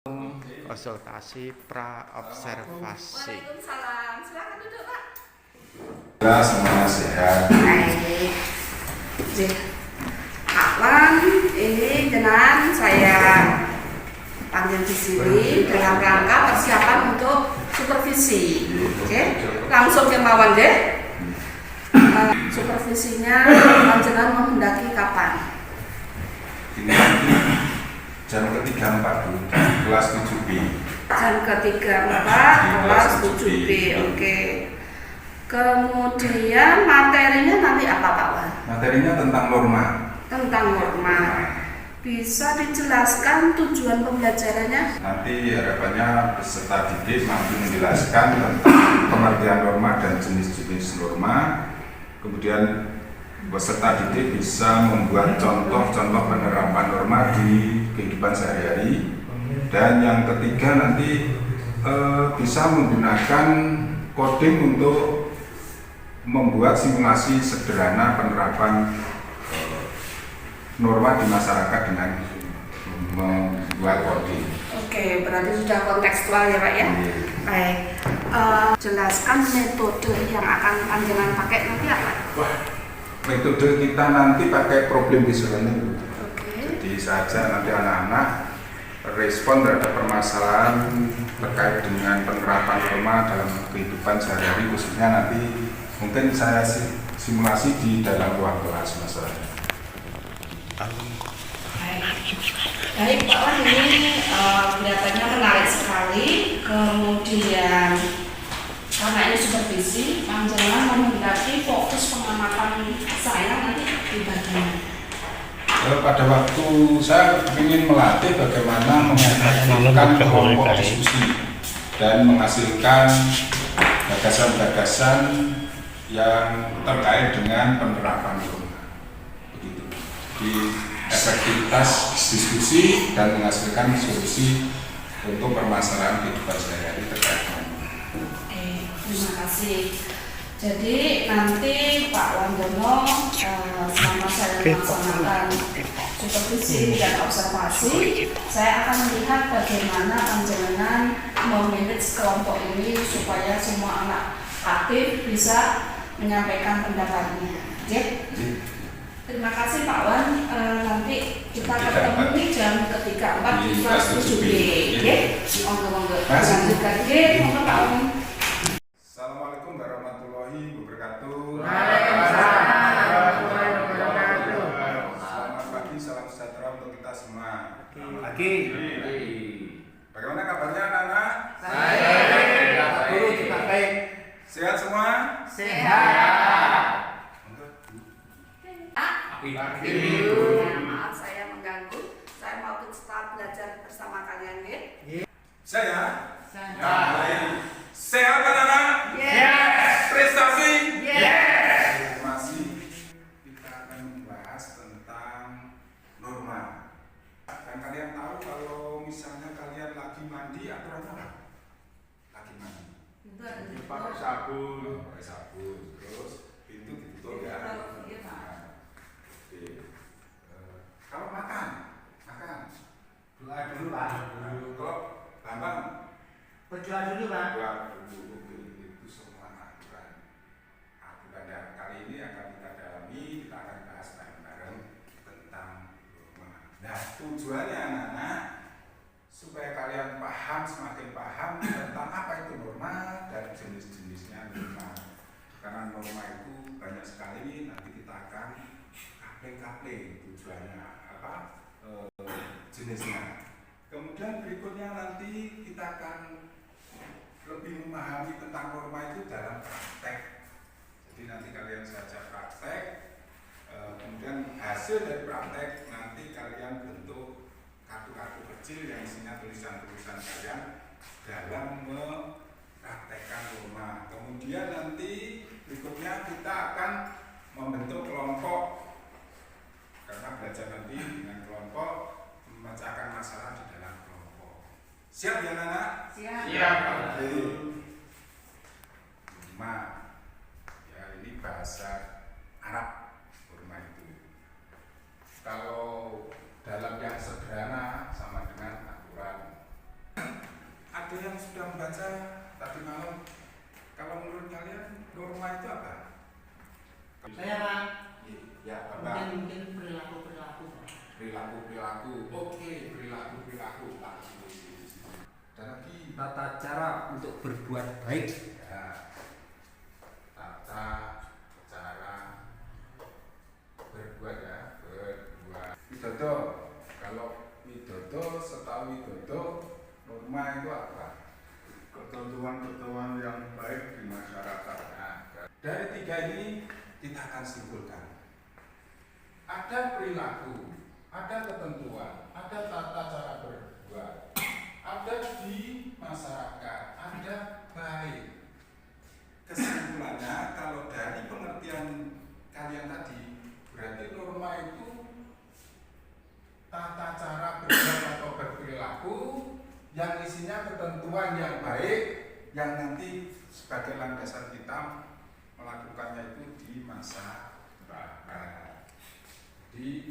Konsultasi pra-observasi. Waalaikumsalam. Silakan duduk, Pak. Semuanya sehat. Baik. Kawan, ini dengan saya panggil di sini dalam rangka persiapan untuk supervisi. Oke, langsung ke mawon deh. Supervisinya panjenengan menghendaki kapan? Ini nanti jam ke-3 4 Bu, kelas 7B. Jam ke-3 4 kelas 7B. Oke. Kemudian materinya nanti apa, Pak Wan? Materinya tentang norma. Tentang norma. Bisa dijelaskan tujuan pembelajarannya? Nanti harapannya peserta didik mampu menjelaskan tentang pengertian norma dan jenis-jenis norma. Kemudian peserta didik bisa membuat contoh-contoh penerapan norma di kehidupan sehari-hari. Dan yang ketiga nanti bisa menggunakan coding untuk membuat simulasi sederhana penerapan norma di masyarakat dengan membuat coding. Oke, berarti sudah kontekstual ya Pak ya? Baik. Jelaskan metode yang akan panjenengan pakai nanti apa? Wah, metode kita nanti pakai problem based learning. Oke. Jadi saja nanti anak-anak respon terhadap permasalahan terkait dengan penerapan norma dalam kehidupan sehari-hari, khususnya nanti mungkin saya simulasi di dalam ruang kelas masalahnya. Baik Pak Wan, ini kelihatannya menarik sekali. Kemudian karena ini supervisi, panjenengan menghendaki fokus pengamatan saya nanti di bagian. Pada waktu saya ingin melatih bagaimana menghasilkan kelompok diskusi dan menghasilkan gagasan-gagasan yang terkait dengan penerapan norma. Begitu. Di efektivitas diskusi dan menghasilkan solusi untuk permasalahan kehidupan sehari-hari terkait norma. Terima kasih. Jadi nanti Pak Wandono selama saya melaksanakan supervisi dan observasi, saya akan melihat bagaimana panjenengan memanage kelompok ini supaya semua anak aktif bisa menyampaikan pendapatnya. Oke? Terima kasih Pak Wan. Nanti kita ketemu di jam ke-3 4 di kelas 7B. Oke? Monggo-monggo. Lanjutkan. Oke, monggo Pak Wan. Assalamualaikum warahmatullahi wabarakatuh. Selamat pagi, salam sejahtera untuk kita semua. Pagi. Bagaimana kabarnya anak-anak? Baik. Sehat semua? Maaf saya mengganggu. Saya mau start belajar bersama kalian ya. Saya? Sehat anak-anak? Prestasi? Masih kita akan membahas tentang norma. Dan kalian tahu kalau misalnya kalian lagi mandi aturan apa? Lagi mandi. Pakai sabun. Pakai sabun. Terus pintu ditutup ya. Oke. Kalau makan. Doa dulu Pak. Kalau Bambang Berdoa dulu Pak. doa dulu. Itu semua aturan. Yang kali ini akan kita dalami, kita akan bahas bareng-bareng tentang norma. Nah, tujuannya anak-anak supaya kalian paham, semakin paham tentang apa itu norma dan jenis-jenisnya norma. Karena norma itu banyak sekali, nanti kita akan kapling-kapling tujuannya apa, jenisnya. Kemudian berikutnya nanti kita akan lebih memahami tentang norma itu dalam praktek. Jadi nanti kalian saja praktek, kemudian hasil dari praktek nanti kalian bentuk kartu-kartu kecil yang isinya tulisan-tulisan kalian dalam mempraktekkan norma. Kemudian nanti berikutnya kita akan membentuk kelompok, karena belajar nanti dengan kelompok memecahkan masalah di dalam kelompok. Siap ya anak? Siap. Norma. Ini bahasa Arab norma itu. Kalau dalam yang sederhana sama dengan aturan. ada yang sudah membaca tadi malam. Kalau menurut kalian norma itu apa? Saya Pak. Ya, apa? Mungkin perilaku. Perilaku. Oke, perilaku. Dan lagi Tata cara untuk berbuat baik. ya, tata cara berbuat ya, berbuat. Widodo, kalau Widodo, setahu Widodo, norma itu apa? Ketentuan-ketentuan yang baik di masyarakat. Nah, dari tiga ini kita akan simpulkan. Ada perilaku, ada ketentuan, ada tata cara berbuat, ada di masyarakat, ada baik. Kesimpulannya, kalau dari pengertian kalian tadi, berarti norma itu tata cara berbuat atau berperilaku yang isinya ketentuan yang baik, yang nanti sebagai landasan kita melakukannya itu di masa depan. Di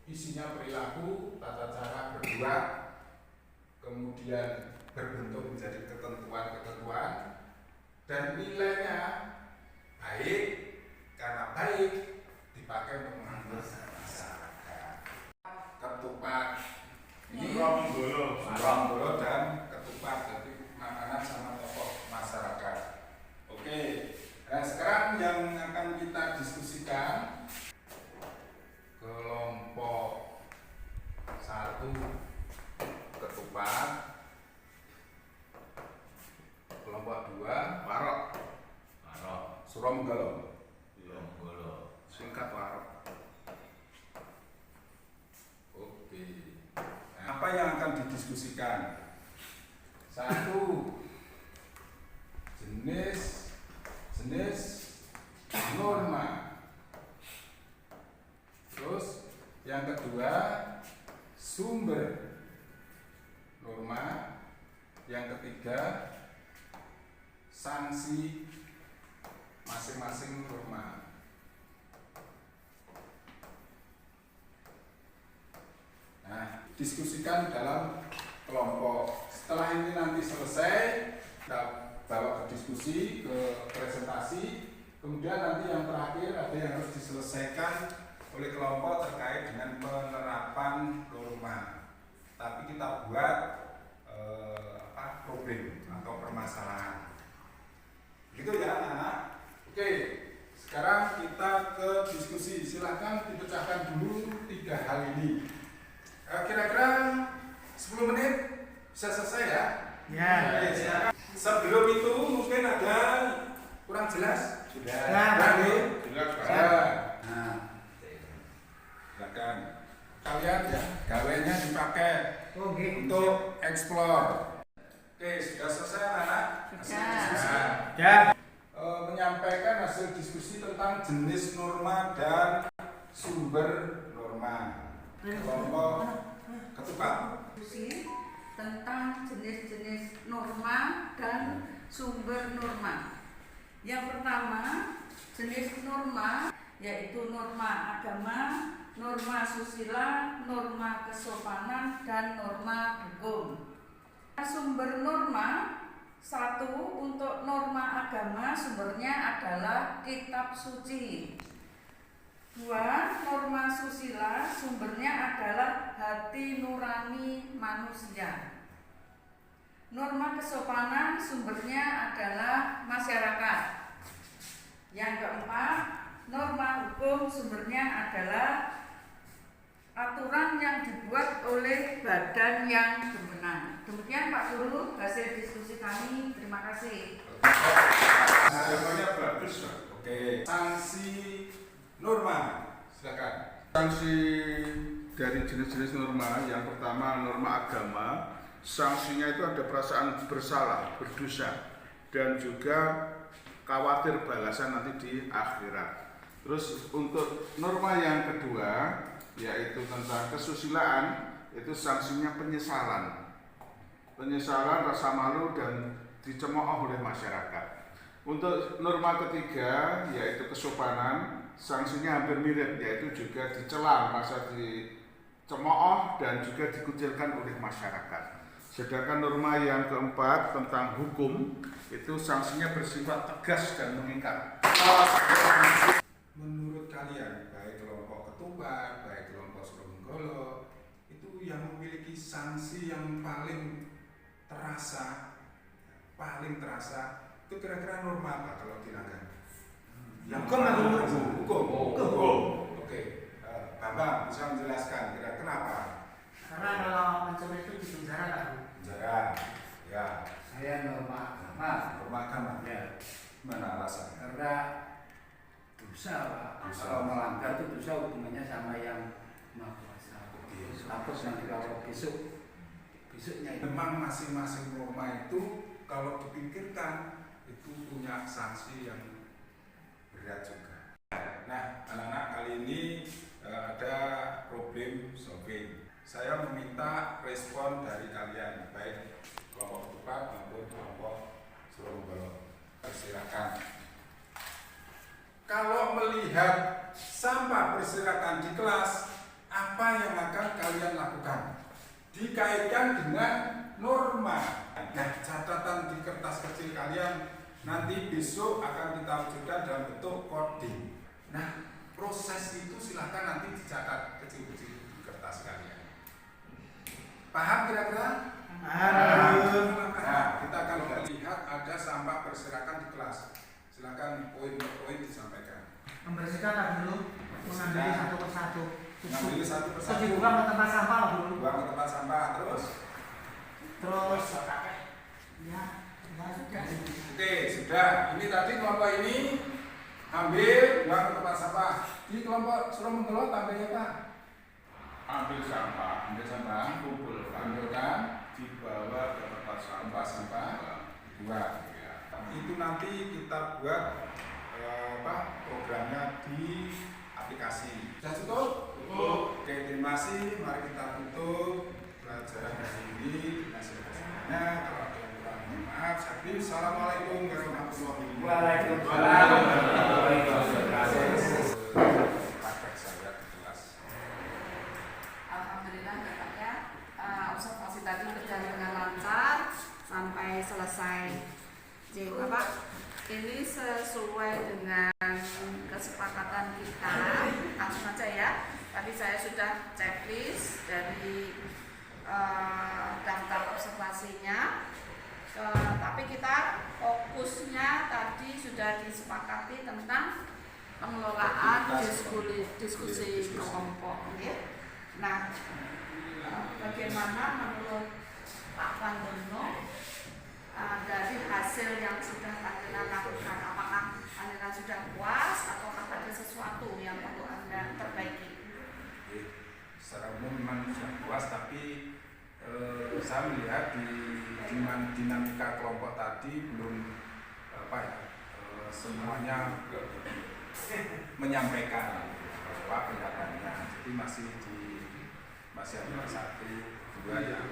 isinya perilaku, tata cara berbuat, kemudian berbentuk menjadi ketentuan-ketentuan, dan nilainya baik, karena baik dipakai untuk menganggur masyarakat. Ketupat ini Suronggolo dan ketupat, jadi makanan sama tokoh masyarakat. Oke, nah sekarang yang akan kita diskusikan kelompok 1 ketupat, kelompok 2 warok. Suronggolo. Singkat warok. Oke. Nah, apa yang akan didiskusikan? 1, jenis norma. Terus yang kedua, sumber norma. Yang ketiga, sanksi masing-masing norma. Nah, diskusikan dalam kelompok. Setelah ini nanti selesai, kita bawa ke diskusi, ke presentasi. Kemudian nanti yang terakhir ada yang harus diselesaikan oleh kelompok terkait dengan penerapan norma. Tapi kita buat problem atau permasalahan. Gitu ya anak-anak. Oke, sekarang kita ke diskusi. Silakan dipecahkan dulu 3 hal ini. Kira-kira 10 menit bisa selesai ya? Ya. Oke, silakan. Sebelum itu mungkin ada kurang jelas? Sudah. Jelas. Nah, silakan. Kalian ya, gawainya dipakai untuk explore. Oke, sudah selesai anak-anak? Sudah. Ya. Menyampaikan hasil diskusi tentang jenis norma dan sumber norma. Kelompok ketupat. Diskusi tentang jenis-jenis norma dan sumber norma. Yang pertama, jenis norma yaitu norma agama, norma susila, norma kesopanan, dan norma hukum. Sumber norma, 1, untuk norma agama sumbernya adalah kitab suci. 2, norma susila sumbernya adalah hati nurani manusia. Norma kesopanan sumbernya adalah masyarakat. Yang keempat, norma hukum sumbernya adalah aturan yang dibuat oleh badan yang berwenang. Demikian Pak Guru hasil diskusi kami. Terima kasih. Jawabannya bagus, Pak. Oke. Sanksi norma, silakan. Sanksi dari jenis-jenis norma, yang pertama norma agama, sanksinya itu ada perasaan bersalah, berdosa, dan juga khawatir balasan nanti di akhirat. Terus untuk norma yang kedua, yaitu tentang kesusilaan, itu sanksinya penyesalan, rasa malu dan dicemooh oleh masyarakat. Untuk norma ketiga, yaitu kesopanan, sanksinya hampir mirip, yaitu juga dicela, merasa dicemooh dan juga dikucilkan oleh masyarakat. Sedangkan norma yang keempat tentang hukum itu sanksinya bersifat tegas dan mengikat. Menurut kalian, baik kelompok ketupat, baik kelompok Suromenggolo, itu yang memiliki sanksi yang paling terasa, itu kira-kira norma apa kalau dilanggar? Hukum atau Hukum. Oke, Bambang bisa menjelaskan kira kenapa? Karena kalau mencuri itu di penjara kan? Penjara, ya. Saya norma agama, Norma agama. ya, Mana alasan? karena dosa Pak. Dosa. Kalau melanggar itu dosa hubungannya sama yang maha kuasa. Takut nanti kalau besoknya itu Memang masing-masing norma itu kalau dipikirkan itu punya sanksi yang berat juga. Nah, anak-anak kali ini ada problem solving. Saya meminta respon dari kalian, baik kelompok ketupat maupun kelompok Suromenggolo. Silakan. Kalau melihat sampah berserakan di kelas, apa yang akan kalian lakukan? Dikaitkan dengan norma. Nah, catatan di kertas kecil kalian nanti besok akan kita wujudkan dalam bentuk coding. Nah, proses itu silahkan nanti dicatat kecil-kecil di kertas kalian. Paham kira-kira? Nah, kita akan lihat ada sampah berserakan di kelas. Silakan poin per poin disampaikan. Membersihkan lah dulu, mengambil satu persatu. Ngambil satu Terus persatu. dibuang ke tempat sampah lah dulu. Buang ke tempat sampah terus. Ya sudah. Oke, sudah. Ini tadi kelompok ini ambil buang ke tempat sampah. Di kelompok Suromenggolo tampilnya Pak. Ambil sampah, Kumpulkan, dibawa ke tempat sampah, buang. Itu nanti kita buat programnya di aplikasi. Sudah cukup? Oke, terima kasih. Mari kita tutup pelajaran hari ini dengan selesainya. Kalau ada yang kurang, mohon maaf. Assalamualaikum warahmatullahi wabarakatuh. Praktek saya di kelas. Alhamdulillah Bapak, observasi tadi berjalan dengan lancar sampai selesai. Jadi Bapak, ini sesuai dengan kesepakatan kita. Langsung saja ya. Tadi saya sudah checklist dari daftar observasinya. Tapi kita fokusnya tadi sudah disepakati tentang pengelolaan diskusi kelompok. Ya. Nah, bagaimana menurut Pak Wandono dari hasil yang sudah Panjenengan lakukan? Apakah Panjenengan sudah puas atau ada sesuatu yang perlu Anda perbaiki? Secara umum memang sudah puas, tapi saya melihat di dinamika kelompok tadi belum semuanya menyampaikan pendapatannya. Jadi masih ada satu dua yang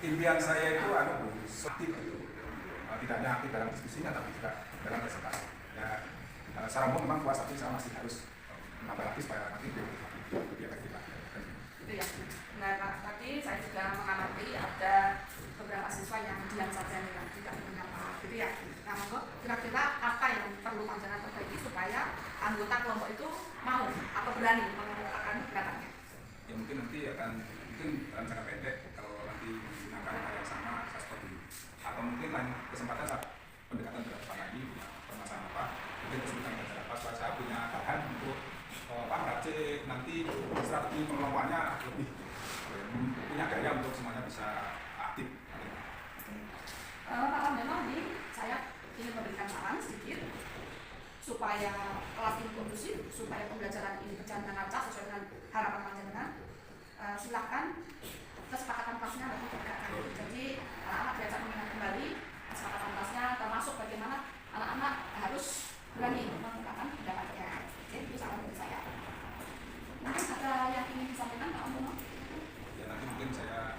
impian saya itu aktif, tidak hanya aktif dalam diskusinya tapi juga dalam presentasi. Ya, secara umum memang puas, tapi saya masih harus menambah lagi supaya nanti lebih efektif lagi. Itu ya. Nah, Pak, tadi saya juga mengamati ada beberapa siswa yang diam saja dan tidak menyapa. Gitu ya. Nah, monggo kira-kira apa yang perlu Panjenengan perbaiki supaya anggota kelompok itu mau atau berani mengungkapkan pendapatnya? Ya mungkin nanti dalam jangka pendek kalau nanti menggunakan hal yang sama saya seperti ini. Atau mungkin lain kesempatan saat pendekatan berapa lagi permasalahan apa, mungkin kesulitan belajar apa, supaya saya punya bahan untuk nanti strategi pengelolaannya lebih punya gaya untuk semuanya bisa aktif. Pak Wandono, ini saya ingin memberikan saran sedikit supaya kelas ini kondusif, supaya pembelajaran ini berjalan dengan lancar sesuai dengan harapan Panjenengan. Silakan kesepakatan kelasnya lebih ditegakkan. Jadi anak-anak diajak mengingat kembali kesepakatan kelasnya, termasuk bagaimana anak-anak harus berani mengungkapkan pendapatnya. Jadi itu saran dari saya. Mungkin ada yang ingin disampaikan Pak Wandono? Ya nanti mungkin saya